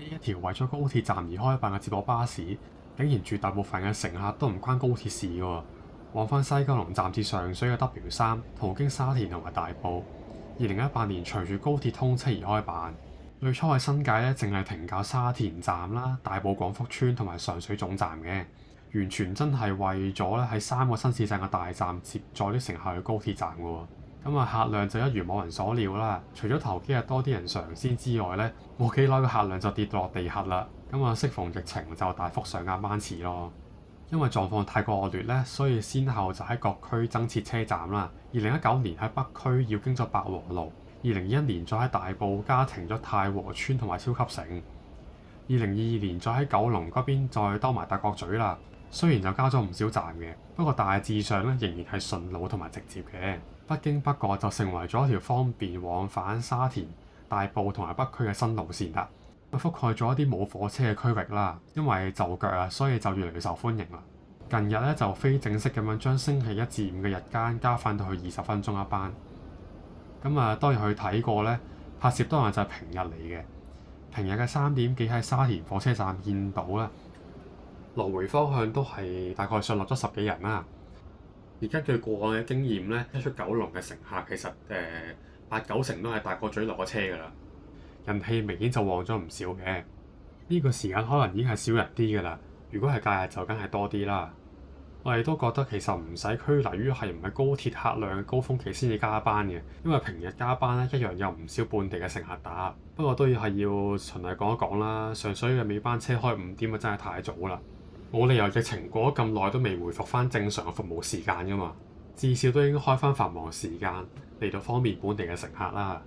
呢一條為咗高鐵站而開辦嘅接駁巴士，竟然絕大部分嘅乘客都唔關高鐵事嘅喎。往返西九龍站至上水嘅 W3，途經沙田同埋大埔。2018年隨住高鐵通車而開辦。最初喺新界咧，淨係停靠沙田站啦、大埔廣福村同埋上水總站嘅，完全真係為咗咧喺3個新市鎮嘅大站接載啲乘客去高鐵站嘅喎。咁啊，客量就一如某人所料啦。除咗頭幾日多啲人嘗鮮之外咧，冇幾耐個客量就跌到落地核啦。咁啊，適逢疫情就大幅上壓班次咯。因為狀況太過惡劣咧，所以先後就喺各區增設車站啦。2019年喺北區要經咗百和路，2021年再喺大埔加停咗太和村同埋超級城，2022年再喺九龍嗰邊再兜埋大角咀啦。雖然就加咗唔少站嘅，不過大致上咧仍然係順路同埋直接嘅。不經不覺就成為咗一條方便往返沙田、大埔同埋北區嘅新路線啦。覆蓋咗一啲冇火車嘅區域啦，因為就腳啊，所以就越嚟越受歡迎啦。近日咧就非正式咁樣將星期1至5嘅日間加翻到去20分鐘一班。咁啊，當日去睇過咧，拍攝當日就係平日嚟嘅。平日嘅3點幾喺沙田火車站見到啦，來回方向都係大概上落咗10幾人啦。而根據過往嘅經驗咧，一出九龍嘅乘客其實8、9成都係大角咀落咗車㗎啦，人氣明顯就旺咗唔少嘅。呢個時間可能已經係少人啲㗎啦，如果係假日就梗係多啲啦。我哋都覺得其實唔使拘泥於係唔係高鐵客量嘅高峰期先至加班嘅，因為平日加班咧一樣有唔少本地嘅乘客打。不過都要循例講一講啦，上水嘅尾班車開5點啊，真係太早啦，冇理由疫情過咗咁耐都未回復翻正常嘅服務時間㗎嘛，至少都應該開翻繁忙時間嚟到方便本地嘅乘客啦。